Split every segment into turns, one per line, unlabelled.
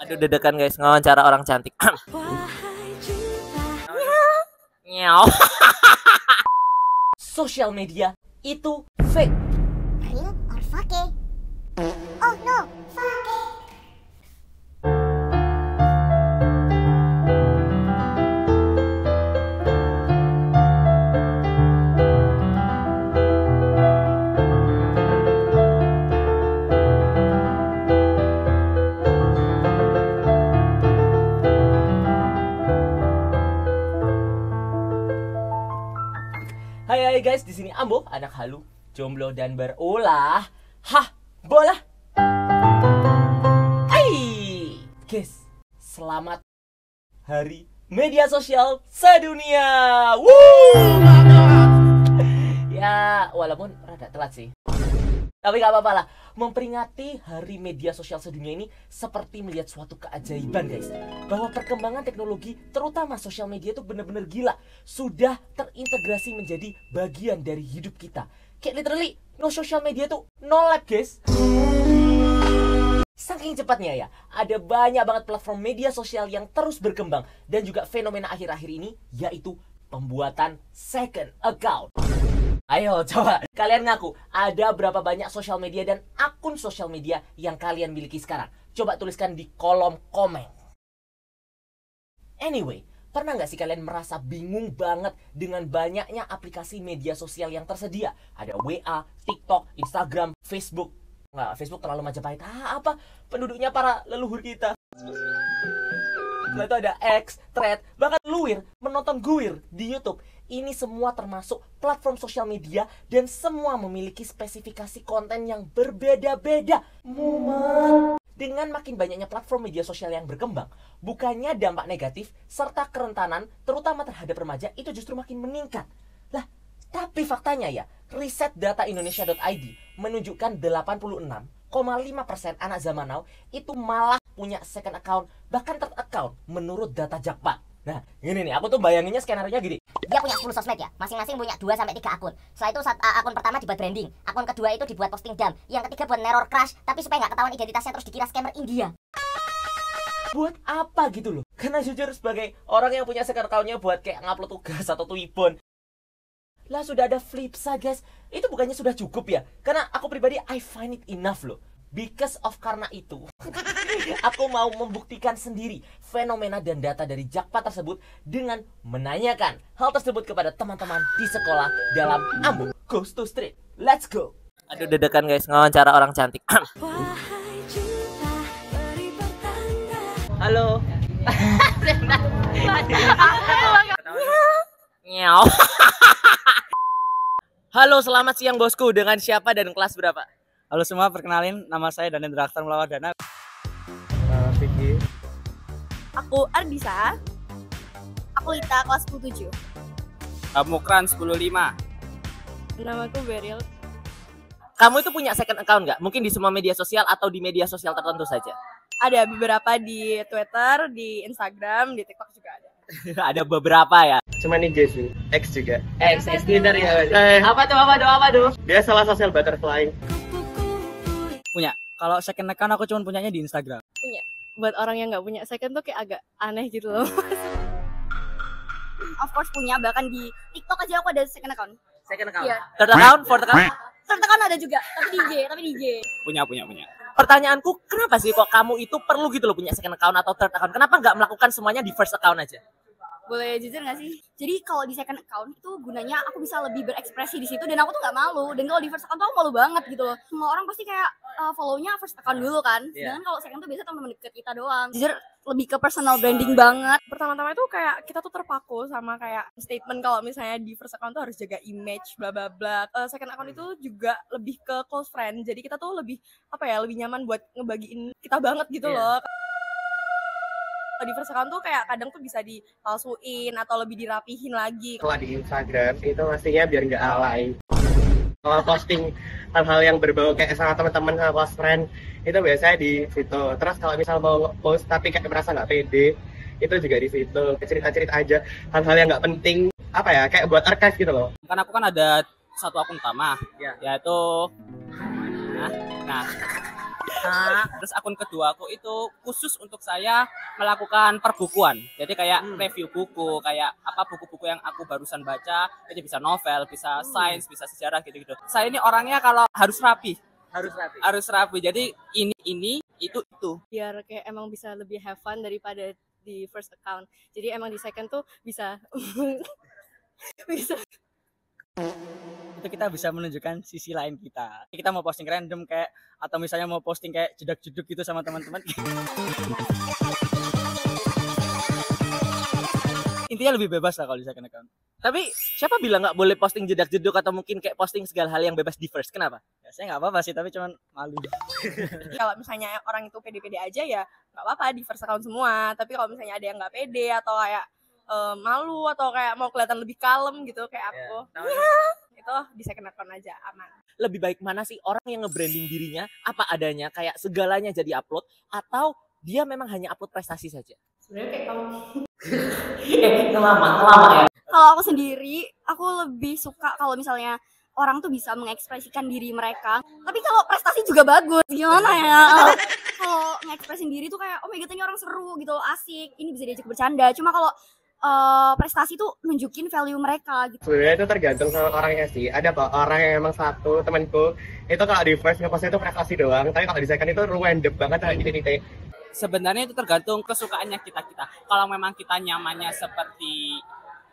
Aduh deg-degan guys, ngawancara orang cantik. Nyaw. Sosial media itu fake.
Real or fake? Oh no, fake.
Hai guys, di sini Ambo, anak halu, jomblo dan berulah. Hah, bola. Hai guys, selamat Hari Media Sosial Sedunia. Ya, walaupun rada telat sih, tapi gak apa-apa lah. Memperingati Hari Media Sosial Sedunia ini seperti melihat suatu keajaiban guys. Bahwa perkembangan teknologi, terutama sosial media itu bener-bener gila. Sudah terintegrasi menjadi bagian dari hidup kita. Kayak literally, no social media tuh no life guys. Saking cepatnya ya, ada banyak banget platform media sosial yang terus berkembang. Dan juga fenomena akhir-akhir ini, yaitu pembuatan second account. Ayo coba kalian ngaku, ada berapa banyak sosial media dan akun sosial media yang kalian miliki sekarang? Coba tuliskan di kolom komen. Anyway, pernah nggak sih kalian merasa bingung banget dengan banyaknya aplikasi media sosial yang tersedia? Ada WA, TikTok, Instagram, Facebook. Nggak, Facebook terlalu Majapahit. Apa? Penduduknya para leluhur kita. Setelah itu ada X, Thread, bahkan Luwir, menonton Guwir di YouTube. Ini semua termasuk platform sosial media dan semua memiliki spesifikasi konten yang berbeda-beda. Mumet. Dengan makin banyaknya platform media sosial yang berkembang, bukannya dampak negatif serta kerentanan terutama terhadap remaja itu justru makin meningkat. Lah, tapi faktanya ya, riset data Indonesia.id menunjukkan 86,5% anak zaman now itu malah punya second account, bahkan third account menurut data Jakpart. Nah, ini nih, aku tuh bayanginnya skenario gini.
Dia punya 10 sosmed ya, masing-masing punya 2-3 akun. Setelah itu akun pertama dibuat branding, akun kedua itu dibuat posting dump, yang ketiga buat neror crush, tapi supaya nggak ketahuan identitasnya terus dikira scammer India.
Buat apa gitu loh? Karena jujur sebagai orang yang punya second account-nya buat kayak ngupload tugas atau tweetbon. Lah sudah ada Flipsa guys, itu bukannya sudah cukup ya? Karena aku pribadi I find it enough loh. Because of karena itu, aku mau membuktikan sendiri fenomena dan data dari Jakpart tersebut dengan menanyakan hal tersebut kepada teman-teman di sekolah dalam Ambo Goes to Street. Let's go. Aduh deg-degan guys, ngawancara orang cantik. Halo. Nyaw. Halo, selamat siang bosku. Dengan siapa dan kelas berapa?
Halo semua, perkenalin nama saya Danendra Akhtar Mulawadana. Vicky.
Aku Ardisa. Aku Lita, kelas 17.
Kamu Kran 105.
Namaku Beril.
Kamu itu punya second account nggak? Mungkin di semua media sosial atau di media sosial tertentu saja?
Ada beberapa di Twitter, di Instagram, di TikTok juga ada.
Ada beberapa ya.
Cuman IG sih, X juga.
X Twitter ya. Apa tuh?
Dia salah sosial butterfly.
Punya. Kalau second account aku cuma punyanya di Instagram.
Punya. Buat orang yang nggak punya second tuh kayak agak aneh gitu loh. Of course punya, bahkan di TikTok aja aku ada second account.
Second account?
Iya.
Third account? Fourth account?
Third account ada juga, tapi di IG.
Punya.
Pertanyaanku, kenapa sih kok kamu itu perlu gitu loh punya second account atau third account? Kenapa nggak melakukan semuanya di first account aja?
Boleh jujur gak sih? Jadi kalau di second account itu gunanya aku bisa lebih berekspresi di situ dan aku tuh nggak malu. Dan kalau di first account tuh aku malu banget gitu loh. Semua orang pasti kayak follow-nya first account dulu kan. Sedangkan kalau second tuh biasa teman-teman deket kita doang. Jujur lebih ke personal branding banget.
Pertama-tama itu kayak kita tuh terpaku sama kayak statement kalau misalnya di first account tuh harus jaga image bla bla bla. Second account itu juga lebih ke close friend. Jadi kita tuh lebih lebih nyaman buat ngebagiin kita banget gitu loh. Di first account tuh kayak kadang tuh bisa dipalsuin atau lebih dirapihin lagi.
Kalau di Instagram itu pastinya biar nggak alay. Kalau posting hal-hal yang berbau kayak sama teman-teman sama close friend itu biasanya di situ. Terus kalau misal mau post tapi kayak merasa nggak pede, itu juga di situ. Cerita-cerita aja hal-hal yang nggak penting, kayak buat archive gitu loh.
Kan aku kan ada satu akun utama, yaitu Terus akun kedua aku itu khusus untuk saya melakukan perbukuan. Jadi kayak review buku, kayak apa buku-buku yang aku barusan baca, itu bisa novel, bisa sains, bisa sejarah gitu-gitu. Saya ini orangnya kalau harus rapi. Harus rapi. Jadi ini itu.
Biar kayak emang bisa lebih have fun daripada di first account. Jadi emang di second tuh bisa bisa
Itu kita bisa menunjukkan sisi lain kita. Kita mau posting random kayak atau misalnya mau posting kayak jedak-jeduk gitu sama teman-teman. Intinya lebih bebas lah kalau di second account.
Tapi siapa bilang nggak boleh posting jedak-jeduk atau mungkin kayak posting segala hal yang bebas di first? Kenapa?
Ya, saya nggak apa-apa sih, tapi cuman malu.
kalau misalnya orang itu pede-pede aja ya nggak apa-apa di first account semua. Tapi kalau misalnya ada yang nggak pede atau kayak malu atau kayak mau kelihatan lebih kalem gitu kayak aku, itu di second account aja aman.
Lebih baik mana sih orang yang nge-branding dirinya apa adanya, kayak segalanya jadi upload, atau dia memang hanya upload prestasi saja?
Sebenarnya kayak kamu.
Lama ya.
Kalau aku sendiri, aku lebih suka kalau misalnya orang tuh bisa mengekspresikan diri mereka. Tapi kalau prestasi juga bagus, gimana ya? Kalau ngekspresin diri tuh kayak, oh my god ini orang seru gitu, asik, ini bisa diajak bercanda. Cuma kalau prestasi tuh nunjukin value mereka gitu.
Sebenarnya itu tergantung sama orangnya sih. Ada kok orang yang emang satu temanku itu kalau di first ngepostnya itu prestasi doang, tapi kalau di second itu random banget ada titik-titik.
Sebenarnya itu tergantung kesukaannya kita. Kalau memang kita nyamannya seperti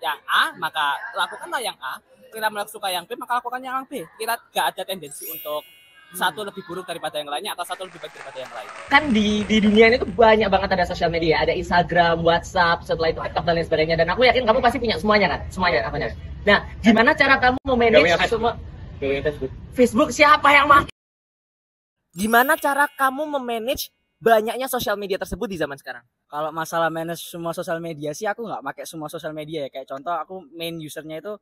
yang A, maka lakukanlah yang A. Kita suka yang B, maka lakukan yang B. Kita gak ada tendensi untuk satu lebih buruk daripada yang lainnya atau satu lebih baik daripada yang lain.
Kan di dunia ini tuh banyak banget ada sosial media, ada Instagram, WhatsApp, setelah itu TikTok dan lain sebagainya. Dan aku yakin kamu pasti punya semuanya kan, semuanya apanya. Nah, gimana cara kamu memanage semua? Facebook siapa yang pakai? Gimana cara kamu memanage banyaknya sosial media tersebut di zaman sekarang?
Kalau masalah manage semua sosial media sih aku nggak pakai semua sosial media ya. Kayak contoh aku main usernya itu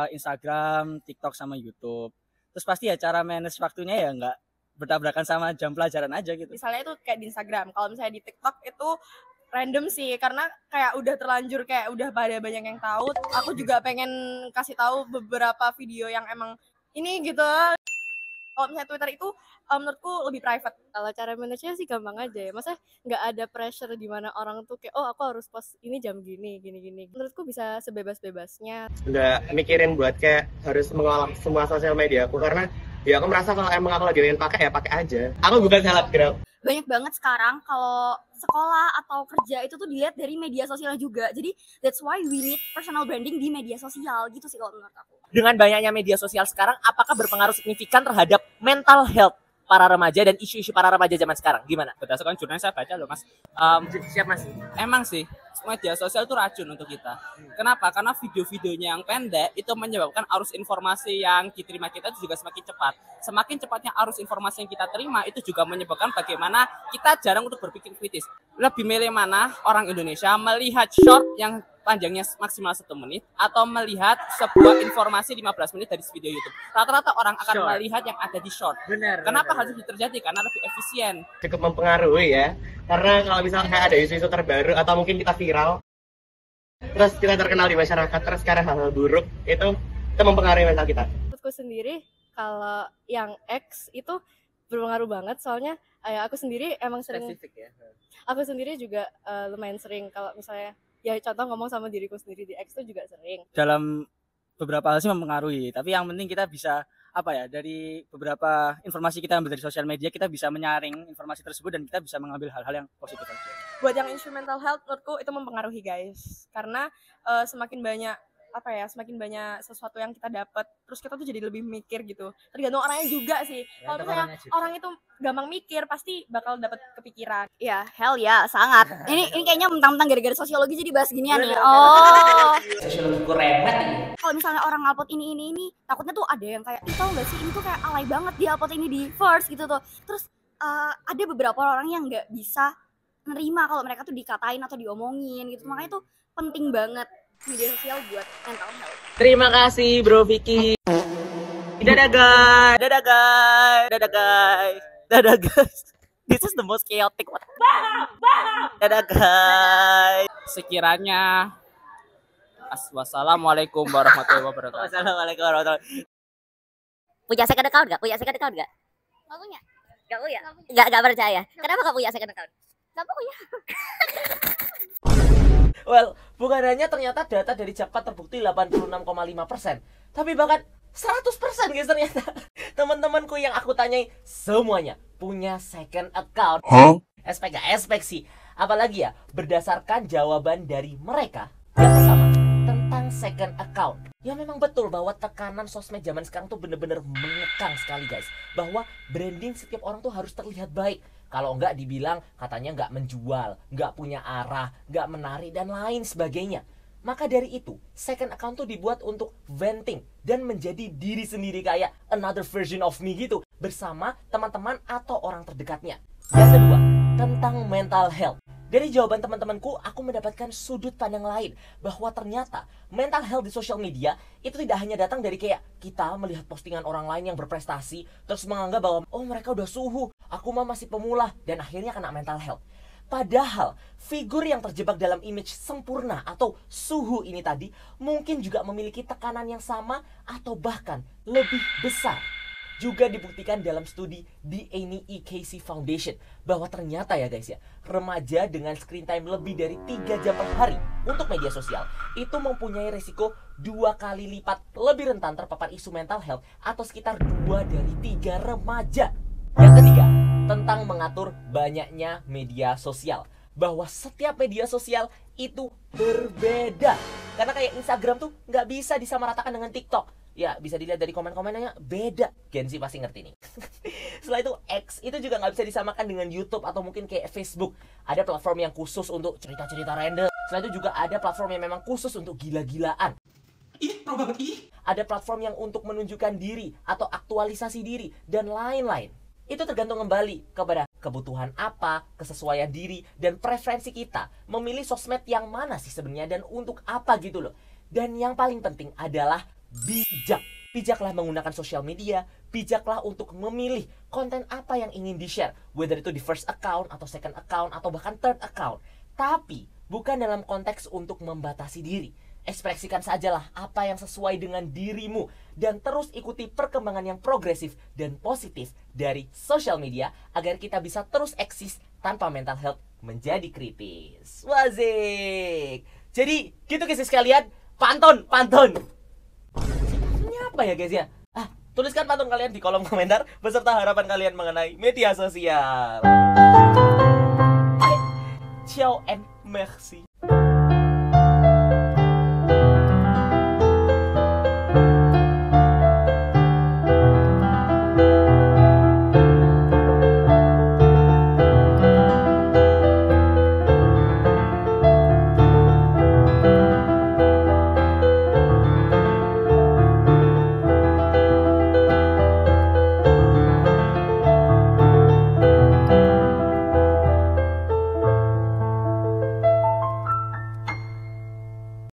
Instagram, TikTok sama YouTube. Terus pasti ya cara manage waktunya ya nggak bertabrakan sama jam pelajaran aja gitu.
Misalnya itu kayak di Instagram, kalau misalnya di TikTok itu random sih karena kayak udah terlanjur kayak udah pada banyak yang tahu. Aku juga pengen kasih tahu beberapa video yang emang ini gitu. Kalau misalnya Twitter itu menurutku lebih private. Kalau cara manage-nya sih gampang aja ya. Masa nggak ada pressure di mana orang tuh kayak oh aku harus post ini jam gini. Menurutku bisa sebebas-bebasnya.
Udah mikirin buat kayak harus mengolah semua sosial media aku karena ya aku merasa kalau emang aku lagi pengen pakai ya pakai aja. Aku bukan selebgram.
Banyak banget sekarang kalau sekolah atau kerja itu tuh dilihat dari media sosial juga. Jadi that's why we need personal branding di media sosial gitu sih kalau menurut aku.
Dengan banyaknya media sosial sekarang, apakah berpengaruh signifikan terhadap mental health para remaja dan isu-isu para remaja zaman sekarang? Gimana?
Berdasarkan jurnal saya baca loh mas.
Siap mas.
Emang sih media sosial itu racun untuk kita. Kenapa? Karena video-videonya yang pendek itu menyebabkan arus informasi yang diterima kita itu juga semakin cepat. Semakin cepatnya arus informasi yang kita terima itu juga menyebabkan bagaimana kita jarang untuk berpikir kritis. Lebih milih mana orang Indonesia melihat short yang panjangnya maksimal 1 menit atau melihat sebuah informasi 15 menit dari video YouTube. Rata-rata orang akan melihat yang ada di short.
Benar.
Kenapa hal itu terjadi? Karena lebih efisien.
Cukup mempengaruhi ya. Karena kalau misalnya kayak ada isu-isu terbaru atau mungkin kita viral, terus kita terkenal di masyarakat, terus karena hal-hal buruk, itu mempengaruhi mental kita.
Menurutku sendiri kalau yang X itu berpengaruh banget soalnya aku sendiri emang sering
Spesifik ya.
aku sendiri juga lumayan sering kalau misalnya ya contoh ngomong sama diriku sendiri di X tuh juga sering.
Dalam beberapa hal sih mempengaruhi, tapi yang penting kita bisa dari beberapa informasi kita ambil dari sosial media, kita bisa menyaring informasi tersebut dan kita bisa mengambil hal-hal yang positif aja.
Buat yang isu mental health menurutku itu mempengaruhi guys, karena semakin banyak sesuatu yang kita dapat, terus kita tuh jadi lebih mikir gitu. Tergantung orangnya juga sih. Kalau misalnya orang itu gampang mikir, pasti bakal dapat kepikiran.
Ya, hell ya, sangat. Ini kayaknya mentang-mentang gara-gara sosiologi jadi bahas ginian nih. Oh.
Sosiologi remet ini.
Kalau misalnya orang ngupload ini, takutnya tuh ada yang kayak, tau gak sih, ini tuh kayak alay banget dia upload ini di first gitu tuh. Terus ada beberapa orang yang nggak bisa nerima kalau mereka tuh dikatain atau diomongin gitu. Makanya tuh penting banget media sosial buat mental health.
Terima kasih Bro Vicky. Dadah guys. Dadah guys. Dadah guys. Dadah guys. This is the most chaotic one. Dadah guys.
Sekiranya wassalamualaikum warahmatullahi wabarakatuh.
Wassalamualaikum warahmatullahi wabarakatuh.
Punya second account nggak? Punya second account nggak?
Nggak punya.
Gak punya? Gak percaya. Kenapa gak punya second account? Gak punya.
Well, bukan hanya ternyata data dari Jakpart terbukti 86,5%, tapi bahkan 100% guys ternyata. Teman-temanku yang aku tanyai semuanya punya second account. Espek gak espek sih. Apalagi ya, berdasarkan jawaban dari mereka. Yang pertama, tentang second account. Ya memang betul bahwa tekanan sosmed zaman sekarang tuh bener-bener mengekang sekali guys. Bahwa branding setiap orang tuh harus terlihat baik. Kalau enggak dibilang katanya enggak menjual, enggak punya arah, enggak menarik dan lain sebagainya. Maka dari itu, second account tuh dibuat untuk venting dan menjadi diri sendiri kayak another version of me gitu bersama teman-teman atau orang terdekatnya. Yang kedua, tentang mental health. Dari jawaban teman-temanku, aku mendapatkan sudut pandang lain bahwa ternyata mental health di sosial media itu tidak hanya datang dari kayak kita melihat postingan orang lain yang berprestasi terus menganggap bahwa oh mereka udah suhu, aku mah masih pemula dan akhirnya kena mental health. Padahal figur yang terjebak dalam image sempurna atau suhu ini tadi mungkin juga memiliki tekanan yang sama atau bahkan lebih besar. Juga dibuktikan dalam studi di Annie E. Casey Foundation bahwa ternyata ya guys ya, remaja dengan screen time lebih dari 3 jam per hari untuk media sosial itu mempunyai resiko 2 kali lipat lebih rentan terpapar isu mental health atau sekitar 2 dari 3 remaja. Yang ketiga, tentang mengatur banyaknya media sosial. Bahwa setiap media sosial itu berbeda. Karena kayak Instagram tuh nggak bisa disamaratakan dengan TikTok. Ya bisa dilihat dari komen-komennya beda. Gen Z pasti ngerti nih. Setelah itu X itu juga nggak bisa disamakan dengan YouTube atau mungkin kayak Facebook. Ada platform yang khusus untuk cerita-cerita random. Setelah itu juga ada platform yang memang khusus untuk gila-gilaan. Ada platform yang untuk menunjukkan diri atau aktualisasi diri dan lain-lain. Itu tergantung kembali kepada kebutuhan apa, kesesuaian diri, dan preferensi kita memilih sosmed yang mana sih sebenarnya dan untuk apa gitu loh. Dan yang paling penting adalah bijak. Bijaklah menggunakan sosial media, bijaklah untuk memilih konten apa yang ingin di-share, whether itu di first account atau second account atau bahkan third account. Tapi bukan dalam konteks untuk membatasi diri. Ekspresikan sajalah apa yang sesuai dengan dirimu dan terus ikuti perkembangan yang progresif dan positif dari sosial media agar kita bisa terus eksis tanpa mental health menjadi kritis. Wazik. Jadi gitu guys sekalian, pantun. Ini apa ya guys ya? Tuliskan pantun kalian di kolom komentar beserta harapan kalian mengenai media sosial. Ciao and merci.